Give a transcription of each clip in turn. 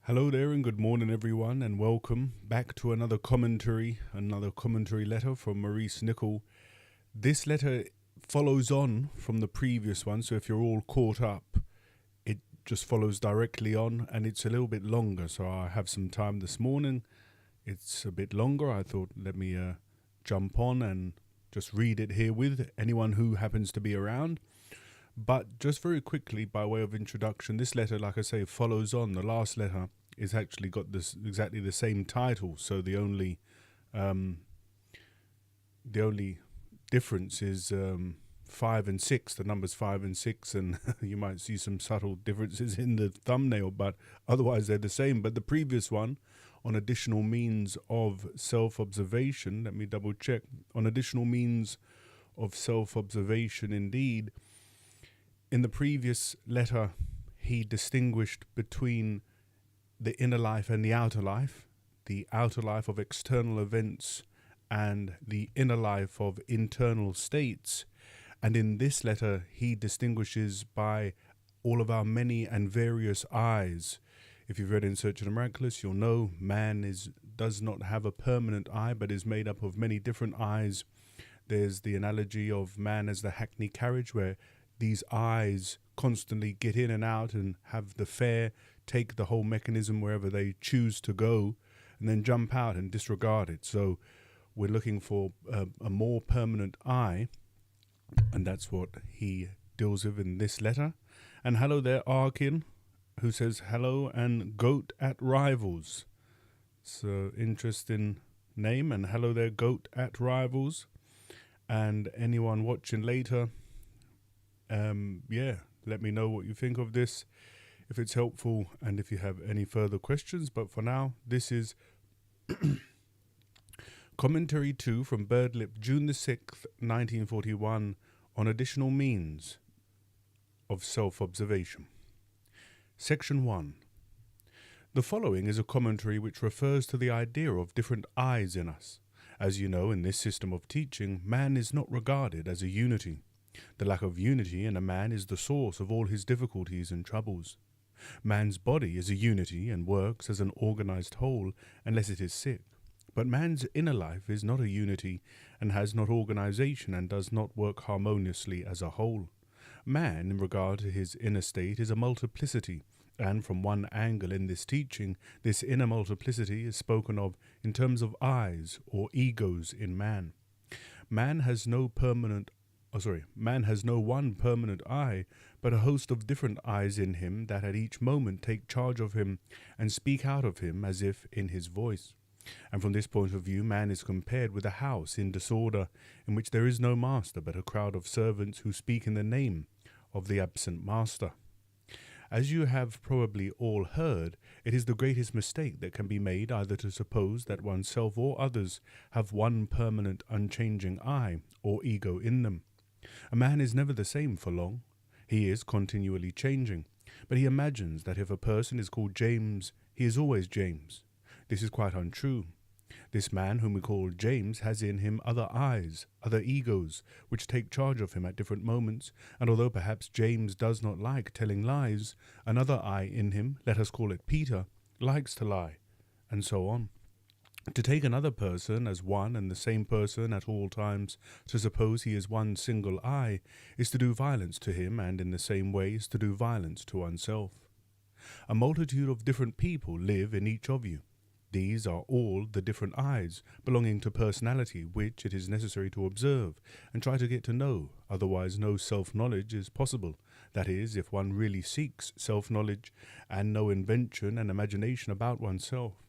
Hello there and good morning everyone, and welcome back to another commentary letter from Maurice Nicoll. This letter follows on from the previous one, so if you're all caught up, it just follows directly on, and it's a little bit longer, so I have some time this morning. It's a bit longer. I thought let me jump on and just read it here with anyone who happens to be around. But just very quickly, by way of introduction, this letter, like I say, follows on. The last letter is actually got this exactly the same title, so the only difference is 5 and 6. The numbers 5 and 6, and you might see some subtle differences in the thumbnail, but otherwise they're the same. But the previous one, on additional means of self-observation, let me double check. On additional means of self-observation, indeed. In the previous letter, he distinguished between the inner life and the outer life of external events and the inner life of internal states. And in this letter, he distinguishes by all of our many and various eyes. If you've read In Search of the Miraculous, you'll know man does not have a permanent eye, but is made up of many different eyes. There's the analogy of man as the hackney carriage, where these eyes constantly get in and out and have the fare, take the whole mechanism wherever they choose to go, and then jump out and disregard it. So we're looking for a more permanent eye, and that's what he deals with in this letter. And hello there, Arkin, who says hello, and Goat at Rivals. So interesting name, and hello there, Goat at Rivals. And anyone watching later, let me know what you think of this, if it's helpful, and if you have any further questions. But for now, this is Commentary 2 from Birdlip, June the 6th, 1941, on additional means of self-observation. Section 1. The following is a commentary which refers to the idea of different eyes in us. As you know, in this system of teaching, man is not regarded as a unity. The lack of unity in a man is the source of all his difficulties and troubles. Man's body is a unity and works as an organized whole unless it is sick. But man's inner life is not a unity and has not organization and does not work harmoniously as a whole. Man, in regard to his inner state, is a multiplicity, and from one angle in this teaching, this inner multiplicity is spoken of in terms of eyes or egos in man. Man has no one permanent eye, but a host of different eyes in him that at each moment take charge of him and speak out of him as if in his voice. And from this point of view, man is compared with a house in disorder, in which there is no master but a crowd of servants who speak in the name of the absent master. As you have probably all heard, it is the greatest mistake that can be made either to suppose that oneself or others have one permanent unchanging I or ego in them. A man is never the same for long. He is continually changing, but he imagines that if a person is called James, he is always James. This is quite untrue. This man whom we call James has in him other eyes, other egos, which take charge of him at different moments, and although perhaps James does not like telling lies, another I in him, let us call it Peter, likes to lie, and so on. To take another person as one and the same person at all times, to suppose he is one single I, is to do violence to him, and in the same way is to do violence to oneself. A multitude of different people live in each of you. These are all the different eyes belonging to personality which it is necessary to observe and try to get to know, otherwise no self-knowledge is possible. That is, if one really seeks self-knowledge and no invention and imagination about oneself.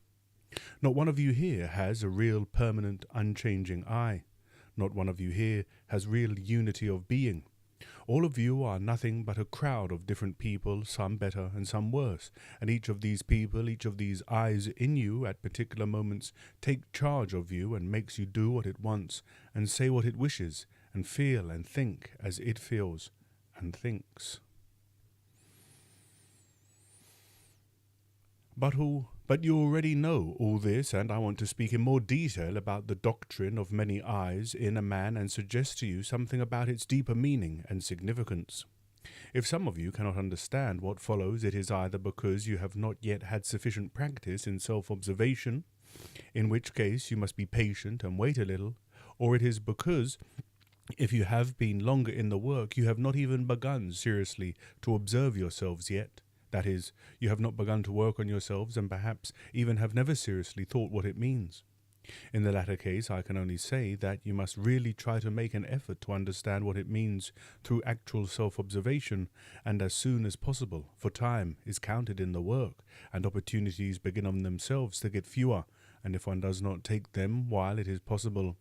Not one of you here has a real permanent unchanging I. Not one of you here has real unity of being. All of you are nothing but a crowd of different people, some better and some worse, and each of these people, each of these eyes in you at particular moments take charge of you and makes you do what it wants and say what it wishes and feel and think as it feels and thinks. But you already know all this, and I want to speak in more detail about the doctrine of many eyes in a man and suggest to you something about its deeper meaning and significance. If some of you cannot understand what follows, it is either because you have not yet had sufficient practice in self-observation, in which case you must be patient and wait a little, or it is because if you have been longer in the work, you have not even begun seriously to observe yourselves yet. That is, you have not begun to work on yourselves and perhaps even have never seriously thought what it means. In the latter case, I can only say that you must really try to make an effort to understand what it means through actual self-observation, and as soon as possible, for time is counted in the work, and opportunities begin of themselves to get fewer, and if one does not take them while it is possible,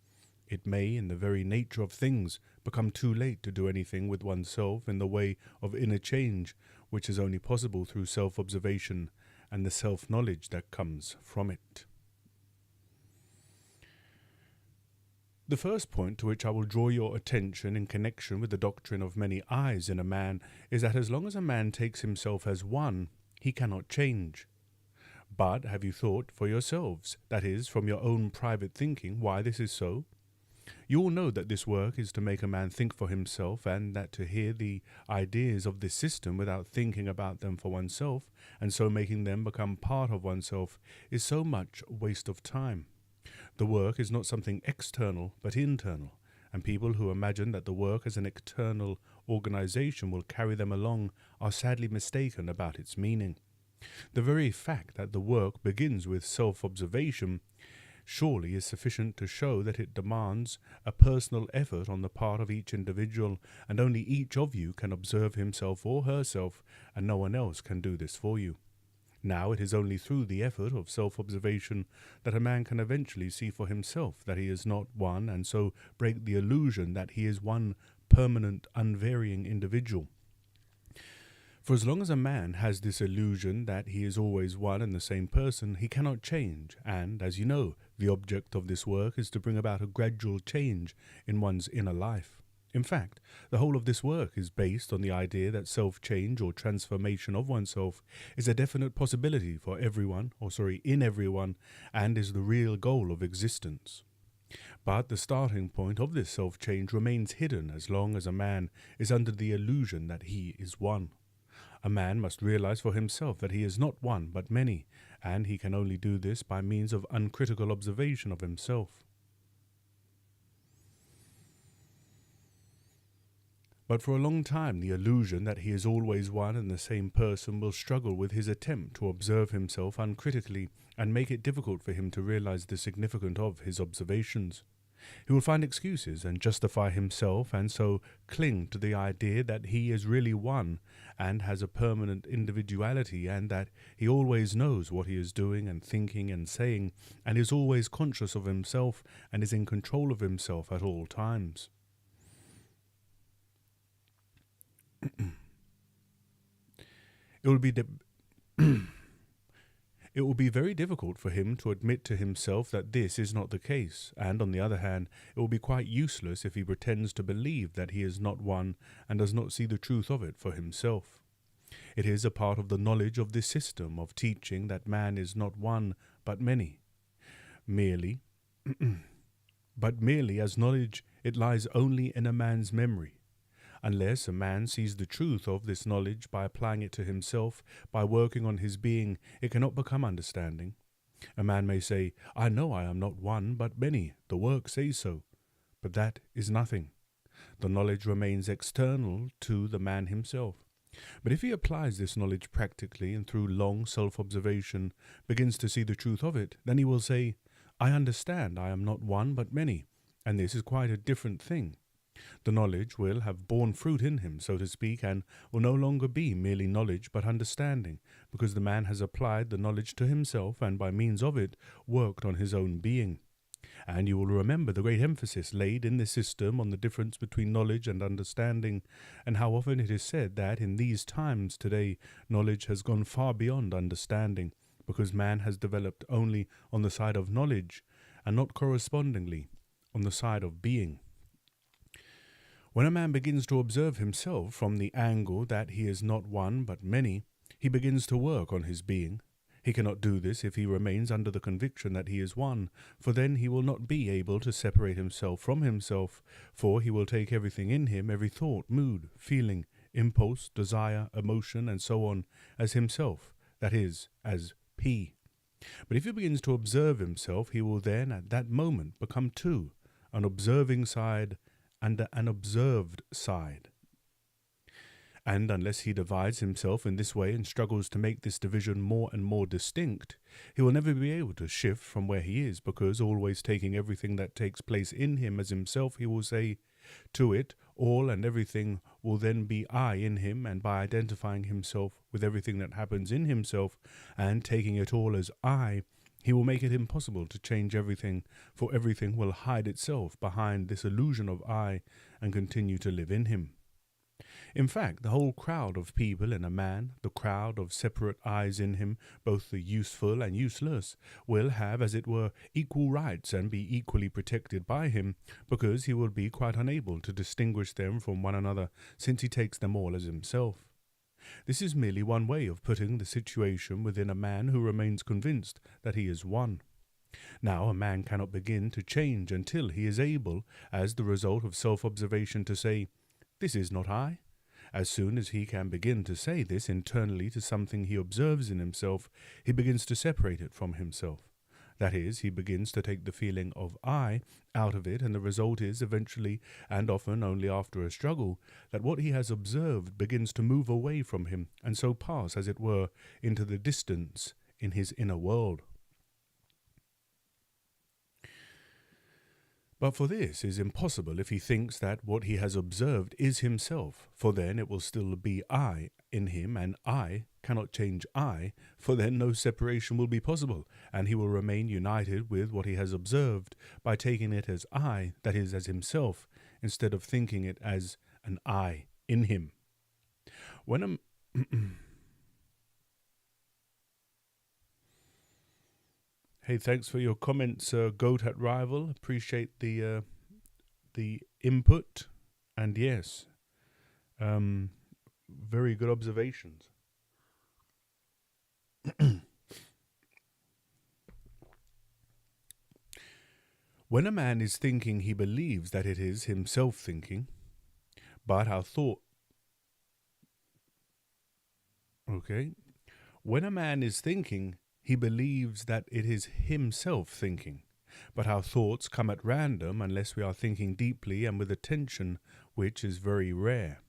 it may, in the very nature of things, become too late to do anything with oneself in the way of inner change, which is only possible through self-observation and the self-knowledge that comes from it. The first point to which I will draw your attention in connection with the doctrine of many eyes in a man is that as long as a man takes himself as one, he cannot change. But have you thought for yourselves, that is, from your own private thinking, why this is so? You all know that this work is to make a man think for himself, and that to hear the ideas of this system without thinking about them for oneself, and so making them become part of oneself, is so much waste of time. The work is not something external, but internal, and people who imagine that the work as an external organization will carry them along are sadly mistaken about its meaning. The very fact that the work begins with self-observation surely is sufficient to show that it demands a personal effort on the part of each individual, and only each of you can observe himself or herself, and no one else can do this for you. Now it is only through the effort of self-observation that a man can eventually see for himself that he is not one, and so break the illusion that he is one permanent, unvarying individual. For as long as a man has this illusion that he is always one and the same person, he cannot change, and, as you know, the object of this work is to bring about a gradual change in one's inner life. In fact, the whole of this work is based on the idea that self-change or transformation of oneself is a definite possibility for everyone, in everyone, and is the real goal of existence. But the starting point of this self-change remains hidden as long as a man is under the illusion that he is one. A man must realize for himself that he is not one but many, and he can only do this by means of uncritical observation of himself. But for a long time the illusion that he is always one and the same person will struggle with his attempt to observe himself uncritically and make it difficult for him to realize the significance of his observations. He will find excuses and justify himself, and so cling to the idea that he is really one and has a permanent individuality, and that he always knows what he is doing and thinking and saying, and is always conscious of himself and is in control of himself at all times. It will be very difficult for him to admit to himself that this is not the case, and on the other hand, it will be quite useless if he pretends to believe that he is not one and does not see the truth of it for himself. It is a part of the knowledge of this system of teaching that man is not one but many. Merely as knowledge, it lies only in a man's memory. Unless a man sees the truth of this knowledge by applying it to himself, by working on his being, it cannot become understanding. A man may say, "I know I am not one, but many. The work says so." But that is nothing. The knowledge remains external to the man himself. But if he applies this knowledge practically and through long self-observation begins to see the truth of it, then he will say, "I understand I am not one but many, and this is quite a different thing." The knowledge will have borne fruit in him, so to speak, and will no longer be merely knowledge but understanding, because the man has applied the knowledge to himself and by means of it worked on his own being. And you will remember the great emphasis laid in this system on the difference between knowledge and understanding, and how often it is said that in these times today knowledge has gone far beyond understanding, because man has developed only on the side of knowledge and not correspondingly on the side of being. When a man begins to observe himself from the angle that he is not one but many, he begins to work on his being. He cannot do this if he remains under the conviction that he is one, for then he will not be able to separate himself from himself, for he will take everything in him, every thought, mood, feeling, impulse, desire, emotion, and so on, as himself, that is, as P. But if he begins to observe himself, he will then at that moment become two, an observing side and an observed side. And unless he divides himself in this way and struggles to make this division more and more distinct, he will never be able to shift from where he is, because always taking everything that takes place in him as himself, he will say to it, all and everything will then be I in him, and by identifying himself with everything that happens in himself and taking it all as I, he will make it impossible to change everything, for everything will hide itself behind this illusion of I and continue to live in him. In fact, the whole crowd of people in a man, the crowd of separate eyes in him, both the useful and useless, will have, as it were, equal rights and be equally protected by him, because he will be quite unable to distinguish them from one another, since he takes them all as himself. This is merely one way of putting the situation within a man who remains convinced that he is one. Now, a man cannot begin to change until he is able, as the result of self-observation, to say, "This is not I." As soon as he can begin to say this internally to something he observes in himself, he begins to separate it from himself. That is, he begins to take the feeling of I out of it, and the result is eventually, and often only after a struggle, that what he has observed begins to move away from him, and so pass, as it were, into the distance in his inner world. But for this is impossible if he thinks that what he has observed is himself, for then it will still be I in him, and I cannot change I, for then no separation will be possible, and he will remain united with what he has observed by taking it as I, that is, as himself, instead of thinking it as an I in him. When Hey, thanks for your comments, Goat at Rival. Appreciate the input, and yes, very good observations. When a man is thinking, he believes that it is himself thinking, but our thought. Okay, when a man is thinking, he believes that it is himself thinking, but our thoughts come at random unless we are thinking deeply and with attention, which is very rare.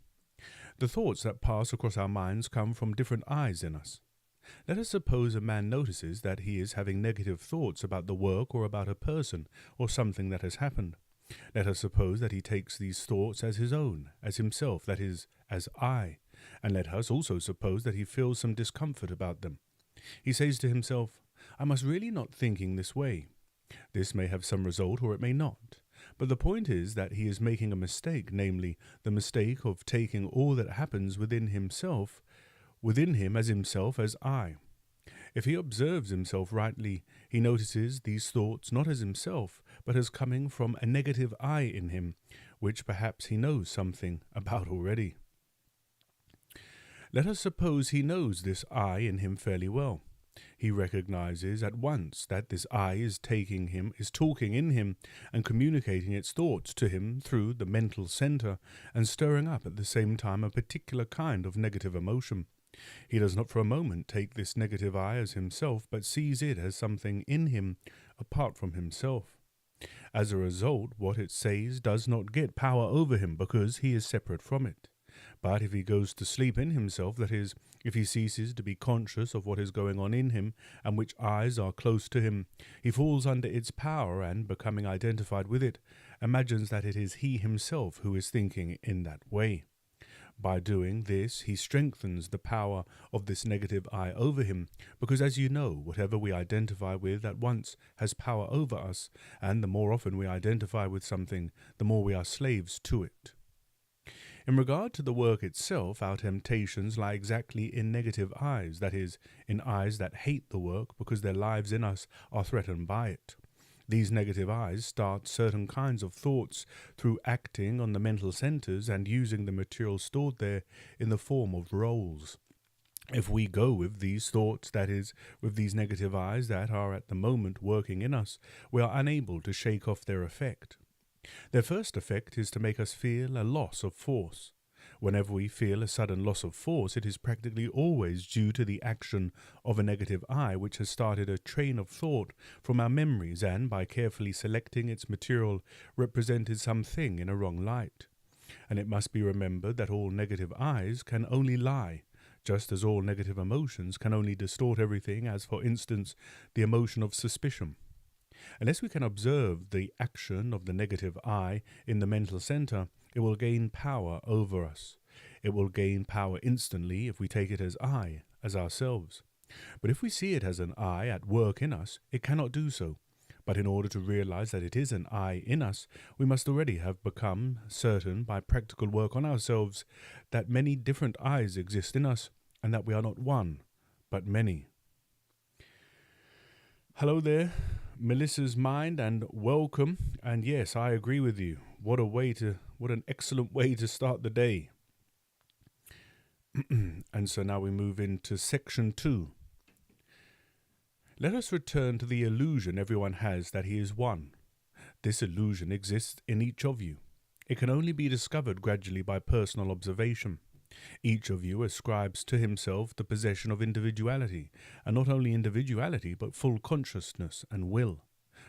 The thoughts that pass across our minds come from different eyes in us. Let us suppose a man notices that he is having negative thoughts about the work or about a person or something that has happened. Let us suppose that he takes these thoughts as his own, as himself, that is, as I, and let us also suppose that he feels some discomfort about them. He says to himself, I must really not thinking this way. This may have some result or it may not. But the point is that he is making a mistake, namely, the mistake of taking all that happens within him as himself as I. If he observes himself rightly, he notices these thoughts not as himself, but as coming from a negative I in him, which perhaps he knows something about already. Let us suppose he knows this I in him fairly well. He recognizes at once that this I is talking in him and communicating its thoughts to him through the mental center and stirring up at the same time a particular kind of negative emotion. He does not for a moment take this negative I as himself, but sees it as something in him apart from himself. As a result, what it says does not get power over him because he is separate from it. But if he goes to sleep in himself, that is, if he ceases to be conscious of what is going on in him and which eyes are close to him, he falls under its power and, becoming identified with it, imagines that it is he himself who is thinking in that way. By doing this, he strengthens the power of this negative I over him, because as you know, whatever we identify with at once has power over us, and the more often we identify with something, the more we are slaves to it. In regard to the work itself, our temptations lie exactly in negative eyes, that is, in eyes that hate the work because their lives in us are threatened by it. These negative eyes start certain kinds of thoughts through acting on the mental centers and using the material stored there in the form of roles. If we go with these thoughts, that is, with these negative eyes that are at the moment working in us, we are unable to shake off their effect. Their first effect is to make us feel a loss of force. Whenever we feel a sudden loss of force, it is practically always due to the action of a negative I, which has started a train of thought from our memories and, by carefully selecting its material, represented something in a wrong light. And it must be remembered that all negative I's can only lie, just as all negative emotions can only distort everything, as, for instance, the emotion of suspicion. Unless we can observe the action of the negative I in the mental center, it will gain power over us. It will gain power instantly if we take it as I, as ourselves. But if we see it as an I at work in us, it cannot do so. But in order to realize that it is an I in us, we must already have become certain by practical work on ourselves that many different I's exist in us, and that we are not one, but many. Hello there, Melissa's Mind, and welcome. And yes, I agree with you. What an excellent way to start the day. And so now we move into section 2. Let us return to the illusion everyone has that he is one. This illusion exists in each of you. It can only be discovered gradually by personal observation. Each of you ascribes to himself the possession of individuality, and not only individuality, but full consciousness and will.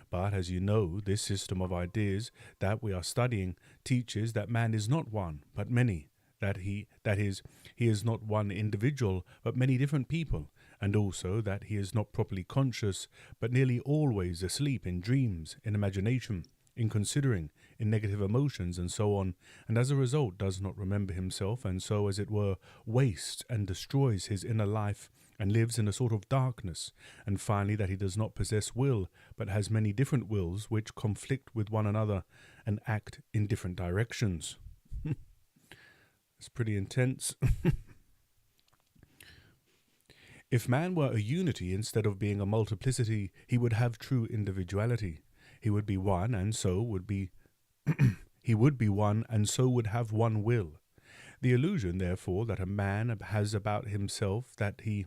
But, as you know, this system of ideas that we are studying teaches that man is not one, but many, that he is not one individual, but many different people, and also that he is not properly conscious, but nearly always asleep in dreams, in imagination, in considering, in negative emotions, and so on, and as a result does not remember himself, and so, as it were, wastes and destroys his inner life, and lives in a sort of darkness, and finally that he does not possess will, but has many different wills which conflict with one another and act in different directions. It's pretty intense. If man were a unity instead of being a multiplicity, he would have true individuality. He would be one, and so would be he would be one, and so would have one will. The illusion, therefore, that a man has about himself that he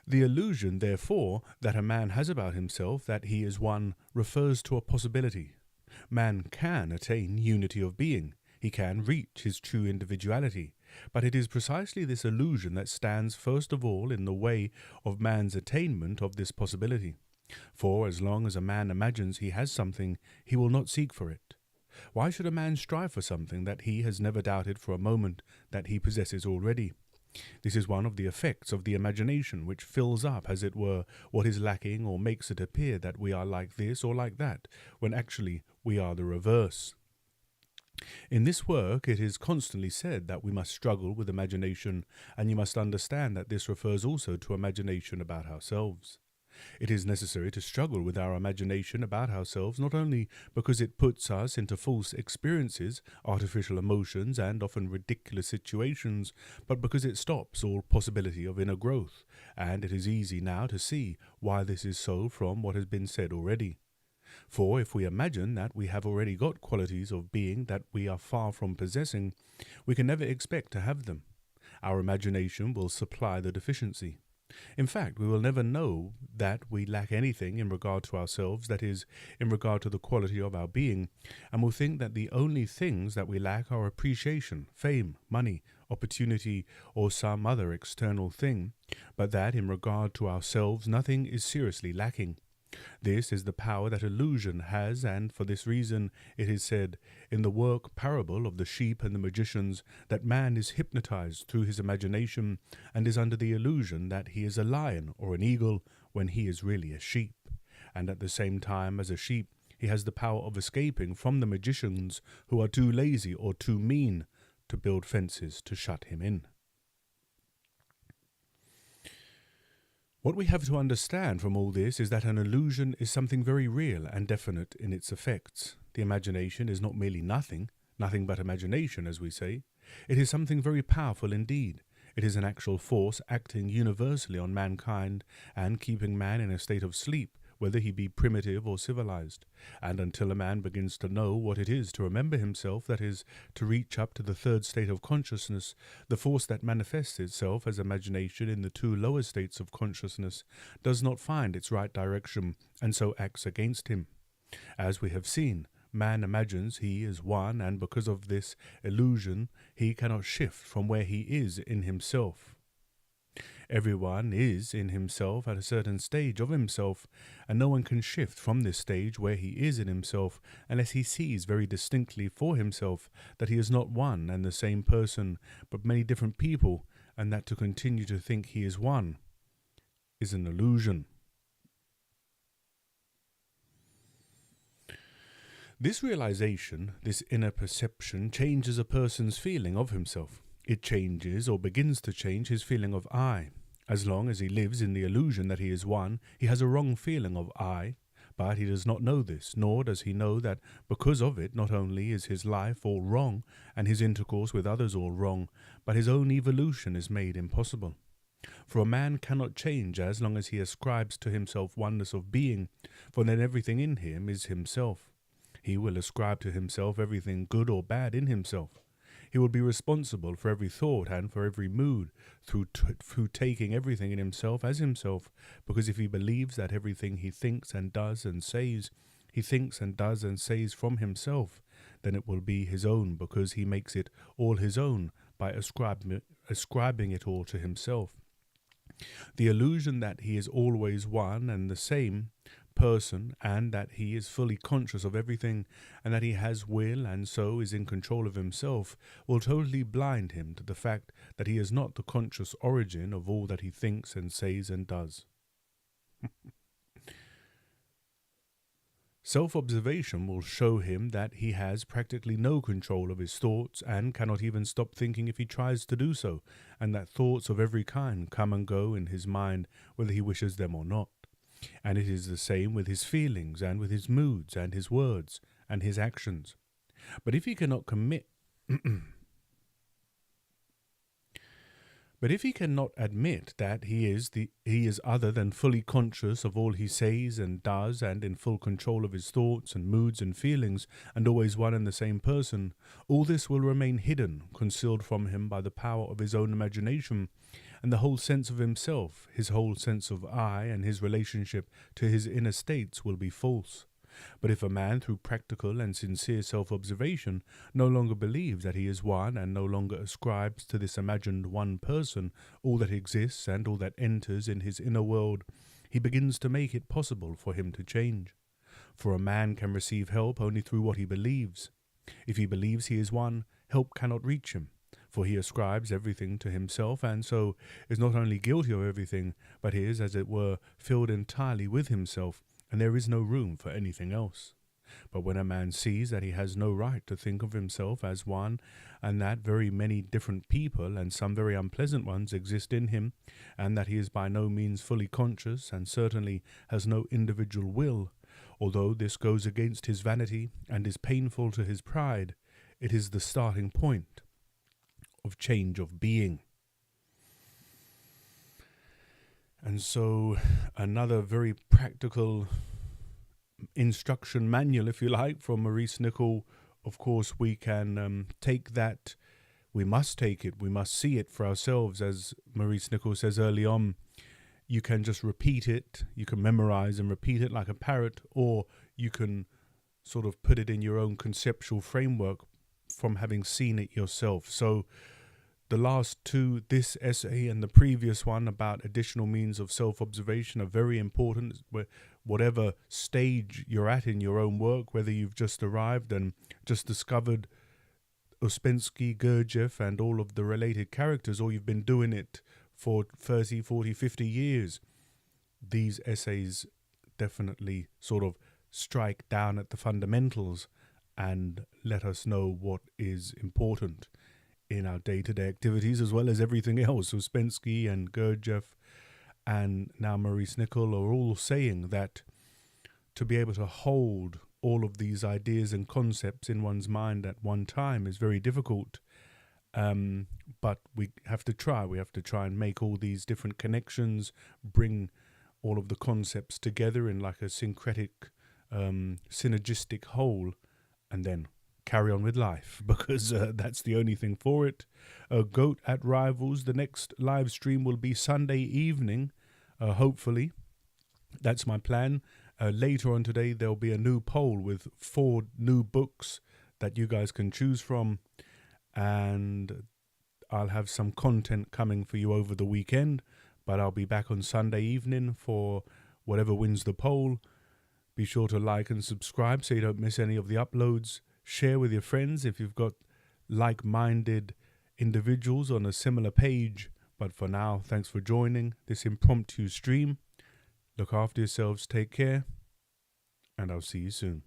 The illusion, therefore, that a man has about himself that he is one refers to a possibility. Man can attain unity of being. He can reach his true individuality. But it is precisely this illusion that stands first of all in the way of man's attainment of this possibility. For as long as a man imagines he has something, he will not seek for it. Why should a man strive for something that he has never doubted for a moment that he possesses already? This is one of the effects of the imagination, which fills up, as it were, what is lacking, or makes it appear that we are like this or like that, when actually we are the reverse. In this work it is constantly said that we must struggle with imagination, and you must understand that this refers also to imagination about ourselves. It is necessary to struggle with our imagination about ourselves, not only because it puts us into false experiences, artificial emotions, and often ridiculous situations, but because it stops all possibility of inner growth, and it is easy now to see why this is so from what has been said already. For if we imagine that we have already got qualities of being that we are far from possessing, we can never expect to have them. Our imagination will supply the deficiency. In fact, we will never know that we lack anything in regard to ourselves, that is, in regard to the quality of our being, and will think that the only things that we lack are appreciation, fame, money, opportunity, or some other external thing, but that in regard to ourselves nothing is seriously lacking. This is the power that illusion has, and for this reason it is said in the work parable of the sheep and the magicians that man is hypnotized through his imagination and is under the illusion that he is a lion or an eagle when he is really a sheep, and at the same time as a sheep he has the power of escaping from the magicians who are too lazy or too mean to build fences to shut him in. What we have to understand from all this is that an illusion is something very real and definite in its effects. The imagination is not merely nothing but imagination, as we say. It is something very powerful indeed. It is an actual force acting universally on mankind and keeping man in a state of sleep, whether he be primitive or civilized. And until a man begins to know what it is to remember himself, that is, to reach up to the third state of consciousness, the force that manifests itself as imagination in the two lower states of consciousness does not find its right direction and so acts against him. As we have seen, man imagines he is one, and because of this illusion, he cannot shift from where he is in himself. Everyone is in himself at a certain stage of himself, and no one can shift from this stage where he is in himself unless he sees very distinctly for himself that he is not one and the same person, but many different people, and that to continue to think he is one is an illusion. This realization, this inner perception, changes a person's feeling of himself. It changes or begins to change his feeling of I. As long as he lives in the illusion that he is one, he has a wrong feeling of I, but he does not know this, nor does he know that because of it, not only is his life all wrong and his intercourse with others all wrong, but his own evolution is made impossible. For a man cannot change as long as he ascribes to himself oneness of being, for then everything in him is himself. He will ascribe to himself everything good or bad in himself. He will be responsible for every thought and for every mood through taking everything in himself as himself, because if he believes that everything he thinks and does and says, he thinks and does and says from himself, then it will be his own, because he makes it all his own by ascribing it all to himself. The illusion that he is always one and the same person, and that he is fully conscious of everything, and that he has will and so is in control of himself, will totally blind him to the fact that he is not the conscious origin of all that he thinks and says and does. Self-observation will show him that he has practically no control of his thoughts and cannot even stop thinking if he tries to do so, and that thoughts of every kind come and go in his mind whether he wishes them or not. And it is the same with his feelings and with his moods and his words and his actions. But if he cannot admit that he is other than fully conscious of all he says and does, and in full control of his thoughts and moods and feelings, and always one and the same person, all this will remain hidden, concealed from him by the power of his own imagination, and the whole sense of himself, his whole sense of I, and his relationship to his inner states will be false. But if a man, through practical and sincere self-observation, no longer believes that he is one, and no longer ascribes to this imagined one person all that exists and all that enters in his inner world, he begins to make it possible for him to change. For a man can receive help only through what he believes. If he believes he is one, help cannot reach him, for he ascribes everything to himself, and so is not only guilty of everything, but is, as it were, filled entirely with himself, and there is no room for anything else. But when a man sees that he has no right to think of himself as one, and that very many different people, and some very unpleasant ones, exist in him, and that he is by no means fully conscious, and certainly has no individual will, although this goes against his vanity and is painful to his pride, it is the starting point of change of being. And so another very practical instruction manual, if you like, from Maurice Nicoll. Of course, we can take that. We must take it. We must see it for ourselves. As Maurice Nicoll says early on, you can just repeat it. You can memorize and repeat it like a parrot, or you can sort of put it in your own conceptual framework from having seen it yourself. So the last two, this essay and the previous one about additional means of self-observation, are very important. Whatever stage you're at in your own work, whether you've just arrived and just discovered Ouspensky, Gurdjieff and all of the related characters, or you've been doing it for 30, 40, 50 years, these essays definitely sort of strike down at the fundamentals and let us know what is important in our day-to-day activities, as well as everything else. Ouspensky and Gurdjieff and now Maurice Nicoll are all saying that to be able to hold all of these ideas and concepts in one's mind at one time is very difficult. But we have to try. We have to try and make all these different connections, bring all of the concepts together in like a syncretic, synergistic whole, and then carry on with life, because that's the only thing for it. Goat at Rivals, the next live stream will be Sunday evening, hopefully. That's my plan. Later on today, there'll be a new poll with 4 new books that you guys can choose from. And I'll have some content coming for you over the weekend. But I'll be back on Sunday evening for whatever wins the poll. Be sure to like and subscribe so you don't miss any of the uploads. Share with your friends if you've got like-minded individuals on a similar page. But for now, thanks for joining this impromptu stream. Look after yourselves, take care, and I'll see you soon.